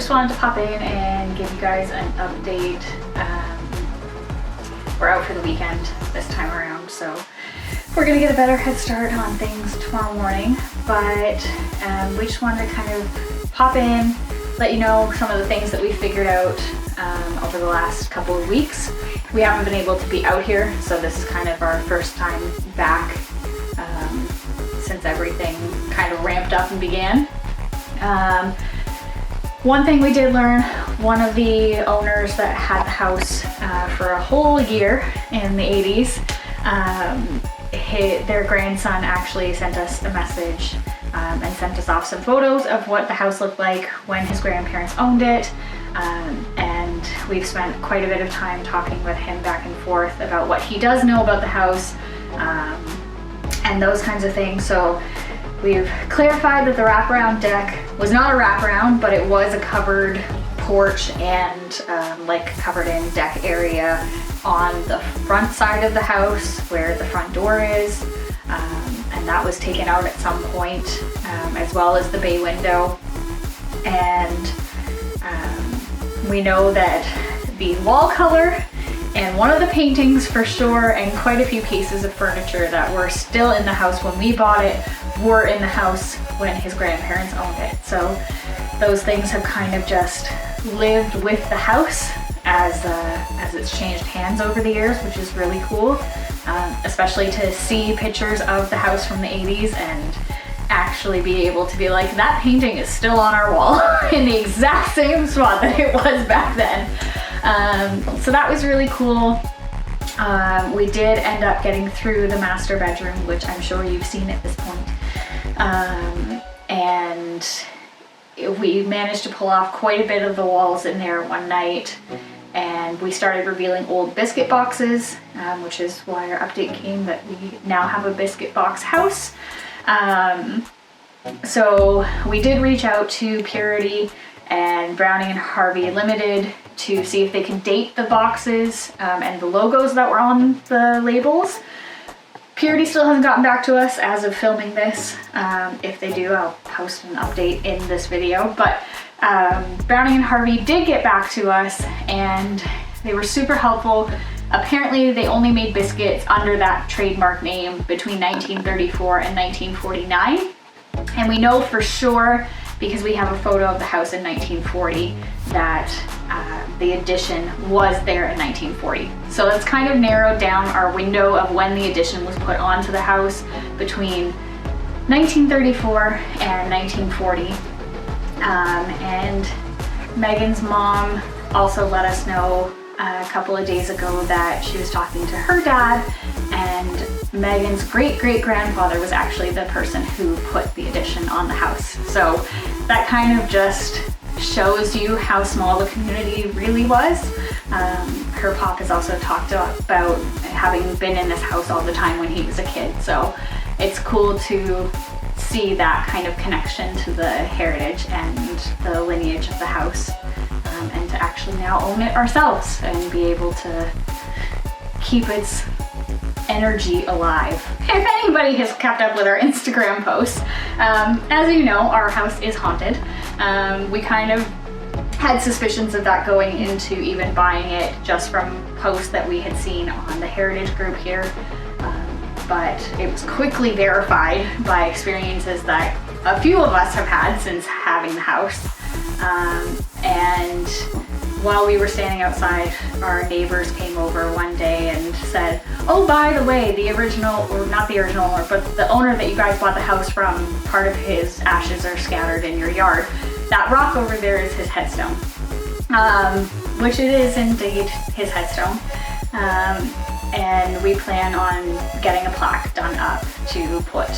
just wanted to pop in and give you guys an update. We're out for the weekend this time around, so we're gonna get a better head start on things tomorrow morning, but we just wanted to kind of pop in, let you know some of the things that we figured out over the last couple of weeks. We haven't been able to be out here, so this is kind of our first time back since everything kind of ramped up and began. One thing we did learn, one of the owners that had the house for a whole year in the 80s, their grandson actually sent us a message and sent us off some photos of what the house looked like when his grandparents owned it. And we've spent quite a bit of time talking with him back and forth about what he does know about the house and those kinds of things. So we've clarified that the wraparound deck was not a wraparound, but it was a covered porch and like covered in deck area on the front side of the house where the front door is. And that was taken out at some point, as well as the bay window. And we know that the wall color and one of the paintings for sure, and quite a few pieces of furniture that were still in the house when we bought it, were in the house when his grandparents owned it. So those things have kind of just lived with the house as it's changed hands over the years, which is really cool, especially to see pictures of the house from the 80s and actually be able to be like, that painting is still on our wall in the exact same spot that it was back then. So that was really cool. We did end up getting through the master bedroom, which I'm sure you've seen at this point. And we managed to pull off quite a bit of the walls in there one night, and we started revealing old biscuit boxes, which is why our update came that we now have a biscuit box house. So we did reach out to Purity and Browning and Harvey Limited to see if they can date the boxes and the logos that were on the labels. Purity still hasn't gotten back to us as of filming this. If they do, I'll post an update in this video. But Browning and Harvey did get back to us, and they were super helpful. Apparently they only made biscuits under that trademark name between 1934 and 1949. And we know for sure, because we have a photo of the house in 1940, that the addition was there in 1940. So that's kind of narrowed down our window of when the addition was put onto the house, between 1934 and 1940. And Megan's mom also let us know a couple of days ago that she was talking to her dad, and Megan's great-great-grandfather was actually the person who put the addition on the house. So that kind of just shows you how small the community really was. Her pop has also talked about having been in this house all the time when he was a kid. So it's cool to see that kind of connection to the heritage and the lineage of the house, and to actually now own it ourselves and be able to keep its energy alive. If anybody has kept up with our Instagram posts, as you know, our house is haunted. We kind of had suspicions of that going into even buying it, just from posts that we had seen on the heritage group here. But it was quickly verified by experiences that a few of us have had since having the house. And while we were standing outside, our neighbors came over one day and said, oh, by the way, the original, or not the original owner, but the owner that you guys bought the house from, part of his ashes are scattered in your yard. That rock over there is his headstone, which it is indeed his headstone. And we plan on getting a plaque done up to put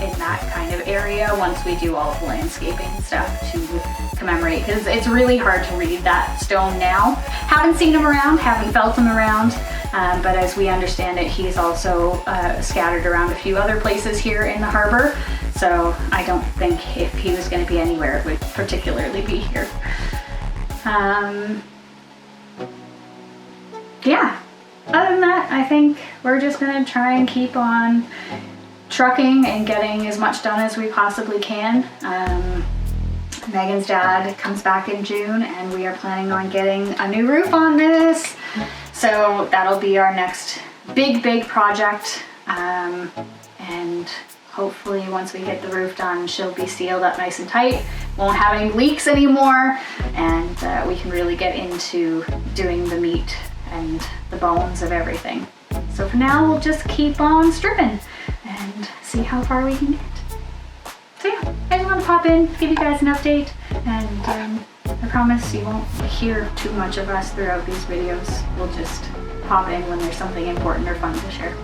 in that kind of area once we do all of the landscaping and stuff to commemorate, because it's really hard to read that stone now. Haven't seen him around, haven't felt him around, but as we understand it, he's also scattered around a few other places here in the harbor, so I don't think if he was going to be anywhere it would particularly be here. Yeah, other than that, I think we're just going to try and keep on trucking and getting as much done as we possibly can. Megan's dad comes back in June and we are planning on getting a new roof on this. So that'll be our next big project. And hopefully once we get the roof done, she'll be sealed up nice and tight, won't have any leaks anymore, and we can really get into doing the meat and the bones of everything. So for now, we'll just keep on stripping and see how far we can get. So yeah, I just want to pop in, give you guys an update, and I promise you won't hear too much of us throughout these videos. We'll just pop in when there's something important or fun to share.